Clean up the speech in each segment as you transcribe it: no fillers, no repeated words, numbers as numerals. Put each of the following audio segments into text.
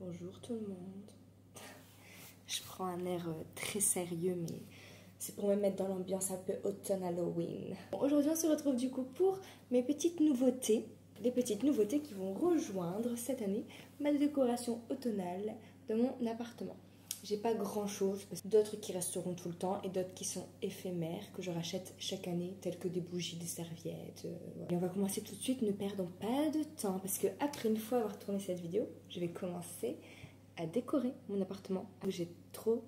Bonjour tout le monde. Je prends un air très sérieux, mais c'est pour me mettre dans l'ambiance un peu automne Halloween. Bon, aujourd'hui, on se retrouve du coup pour mes petites nouveautés. Les petites nouveautés qui vont rejoindre cette année ma décoration automnale de mon appartement. J'ai pas grand chose, parce que d'autres qui resteront tout le temps et d'autres qui sont éphémères, que je rachète chaque année, telles que des bougies, des serviettes. Voilà. Et on va commencer tout de suite, ne perdons pas de temps, parce que après une fois avoir tourné cette vidéo, je vais commencer à décorer mon appartement. J'ai trop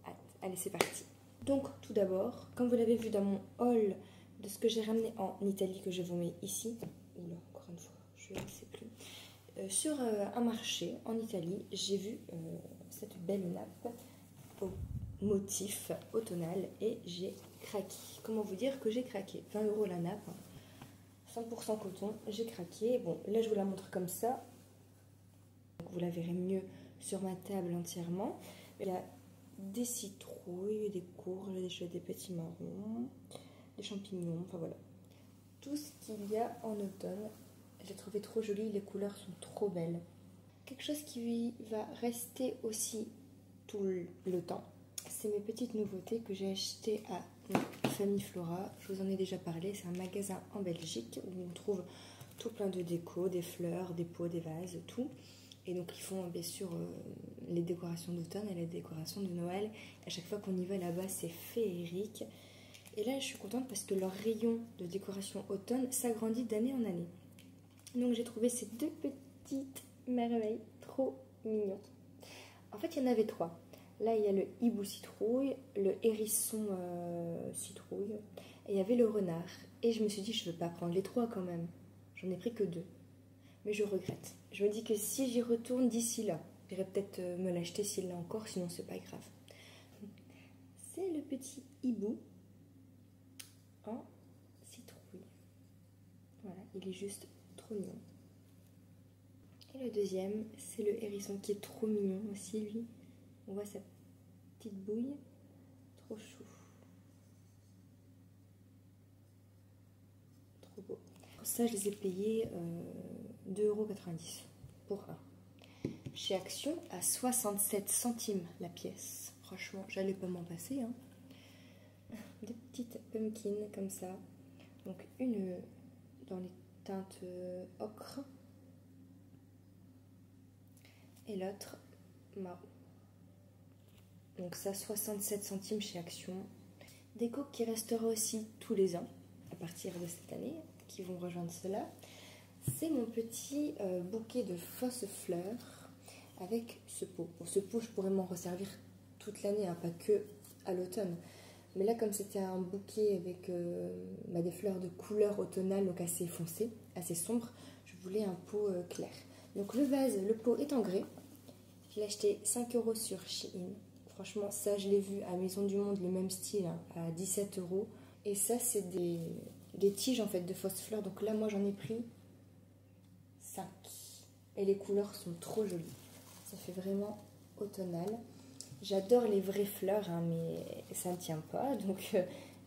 hâte. Allez, c'est parti. Donc, tout d'abord, comme vous l'avez vu dans mon haul de ce que j'ai ramené en Italie, que je vous mets ici. Oula, encore une fois, je ne sais plus. Sur un marché en Italie, j'ai vu cette belle nappe au motif automnal et j'ai craqué. Comment vous dire que j'ai craqué? 20 € la nappe, 100% coton, j'ai craqué. Bon, là je vous la montre comme ça. Donc, vous la verrez mieux sur ma table entièrement. Il y a des citrouilles, des courges, des petits marrons, des champignons, enfin voilà. Tout ce qu'il y a en automne. J'ai trouvé trop joli, les couleurs sont trop belles. Quelque chose qui va rester aussi tout le temps, c'est mes petites nouveautés que j'ai achetées à Famille Flora. Je vous en ai déjà parlé, c'est un magasin en Belgique où on trouve tout plein de déco, des fleurs, des pots, des vases, tout. Et donc ils font bien sûr les décorations d'automne et les décorations de Noël. À chaque fois qu'on y va là-bas, c'est féerique. Et là, je suis contente parce que leur rayon de décoration automne s'agrandit d'année en année. Donc j'ai trouvé ces deux petites merveilles, trop mignons. En fait, il y en avait trois. Là, il y a le hibou citrouille, le hérisson citrouille, et il y avait le renard. Et je me suis dit, je ne veux pas prendre les trois quand même. J'en ai pris que deux. Mais je regrette. Je me dis que si j'y retourne d'ici là, j'irai peut-être me l'acheter s'il l'a encore, sinon c'est pas grave. C'est le petit hibou en citrouille. Voilà, il est juste trop mignon. Et le deuxième, c'est le hérisson qui est trop mignon aussi, lui. On voit sa petite bouille, trop chou. Trop beau. Pour ça, je les ai payés 2,90 € pour un. Chez Action, à 67 centimes la pièce. Franchement, j'allais pas m'en passer. Hein. Des petites pumpkins comme ça. Donc une dans les teintes ocre. Et l'autre marron. Donc ça, 67 centimes chez Action. Déco qui restera aussi tous les ans, à partir de cette année, qui vont rejoindre cela. C'est mon petit bouquet de fausses fleurs avec ce pot. Bon, ce pot, je pourrais m'en resservir toute l'année, hein, pas que à l'automne. Mais là, comme c'était un bouquet avec des fleurs de couleur automnale, donc assez foncé, assez sombre, je voulais un pot clair. Donc le vase, le pot est en grès. Je l'ai acheté 5 € sur Shein. Franchement, ça, je l'ai vu à Maison du Monde, le même style, hein, à 17 €. Et ça, c'est des tiges, en fait, de fausses fleurs. Donc là, moi, j'en ai pris 5. Et les couleurs sont trop jolies. Ça fait vraiment automnal. J'adore les vraies fleurs, hein, mais ça ne tient pas. Donc,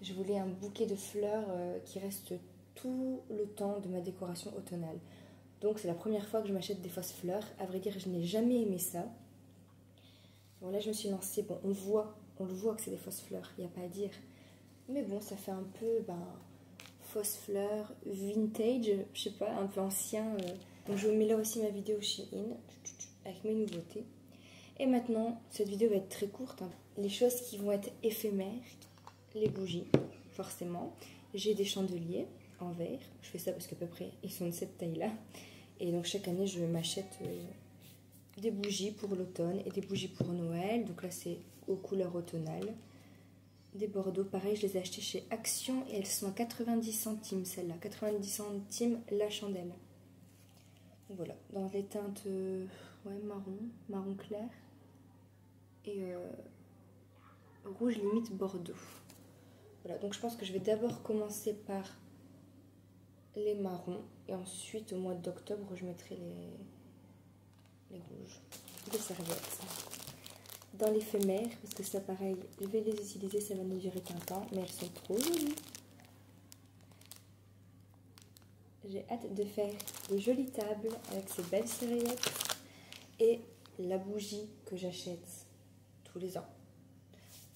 je voulais un bouquet de fleurs qui reste tout le temps de ma décoration automnale. Donc c'est la première fois que je m'achète des fausses fleurs. À vrai dire, je n'ai jamais aimé ça. Bon là je me suis lancée, bon on le voit que c'est des fausses fleurs, il n'y a pas à dire. Mais bon, ça fait un peu fausses fleurs, vintage, je sais pas, un peu ancien. Donc je vous mets là aussi ma vidéo Shein, avec mes nouveautés. Et maintenant, cette vidéo va être très courte. Hein. Les choses qui vont être éphémères, les bougies, forcément. J'ai des chandeliers en verre. Je fais ça parce qu'à peu près ils sont de cette taille là. Et donc chaque année je m'achète des bougies pour l'automne et des bougies pour Noël. Donc là c'est aux couleurs automnales. Des bordeaux, pareil, je les ai achetés chez Action et elles sont à 90 centimes celles-là. 90 centimes la chandelle. Donc voilà, dans les teintes marron clair et rouge limite bordeaux. Voilà, donc je pense que je vais d'abord commencer par les marrons et ensuite au mois d'octobre je mettrai les rouges. Des serviettes dans l'éphémère parce que ça pareil je vais les utiliser, ça va ne durer qu'un temps mais elles sont trop jolies. J'ai hâte de faire de jolies tables avec ces belles serviettes et la bougie que j'achète tous les ans.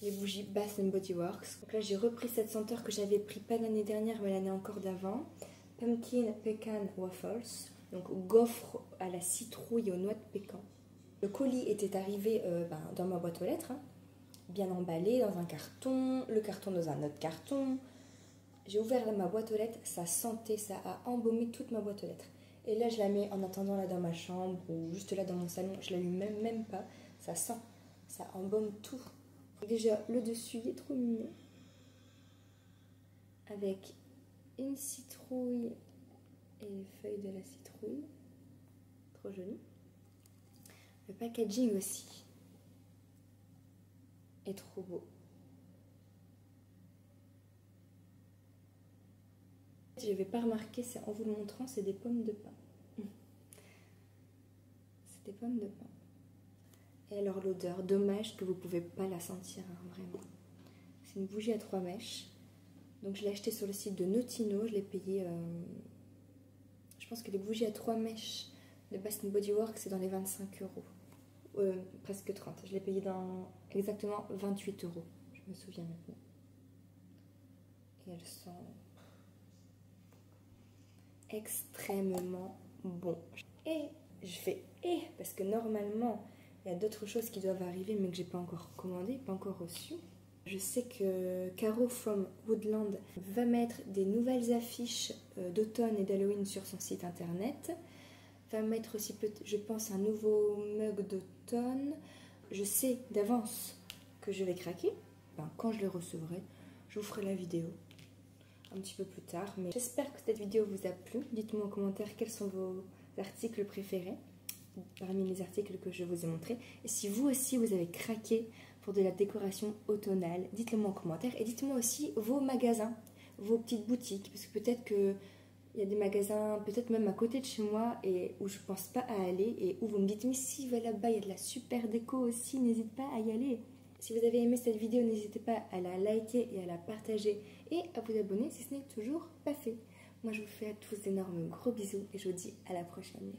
Les bougies Bath Body Works. Donc là j'ai repris cette senteur que j'avais pris pas l'année dernière mais l'année encore d'avant. Pumpkin Pecan Waffles. Donc gaufre à la citrouille et aux noix de pécan. Le colis était arrivé dans ma boîte aux lettres, hein, bien emballé dans un carton, le carton dans un autre carton. J'ai ouvert ma boîte aux lettres, ça sentait, ça a embaumé toute ma boîte aux lettres. Et là je la mets en attendant là dans ma chambre ou juste là dans mon salon, je l'allume même pas, ça sent, ça embaume tout. Déjà le dessus il est trop mignon, avec une citrouille et les feuilles de la citrouille, trop joli. Le packaging aussi est trop beau. Je n'avais pas remarqué, c'est en vous le montrant, c'est des pommes de pin. C'est des pommes de pin. Et alors l'odeur, dommage que vous ne pouvez pas la sentir, hein, vraiment. C'est une bougie à 3 mèches. Donc je l'ai acheté sur le site de Notino, je l'ai payé... je pense que les bougies à 3 mèches de Bath Body Works, c'est dans les 25 €. Presque 30. Je l'ai payé dans exactement 28 €. Je me souviens maintenant. Et elles sont extrêmement bon. Et je fais parce que normalement il y a d'autres choses qui doivent arriver mais que j'ai pas encore commandé, pas encore reçu. Je sais que Caro from Woodland va mettre des nouvelles affiches d'automne et d'Halloween sur son site internet. Va mettre aussi, je pense, un nouveau mug d'automne. Je sais d'avance que je vais craquer. Quand je le recevrai, je vous ferai la vidéo un petit peu plus tard. Mais j'espère que cette vidéo vous a plu. Dites-moi en commentaire quels sont vos articles préférés parmi les articles que je vous ai montrés. Et si vous aussi vous avez craqué pour de la décoration automnale, dites-le moi en commentaire. Et dites-moi aussi vos magasins, vos petites boutiques. Parce que peut-être que il y a des magasins, peut-être même à côté de chez moi, et où je ne pense pas à aller, et où vous me dites, mais si, va là-bas, il y a de la super déco aussi, n'hésite pas à y aller. Si vous avez aimé cette vidéo, n'hésitez pas à la liker et à la partager, et à vous abonner si ce n'est toujours pas fait. Moi, je vous fais à tous d'énormes gros bisous, et je vous dis à la prochaine.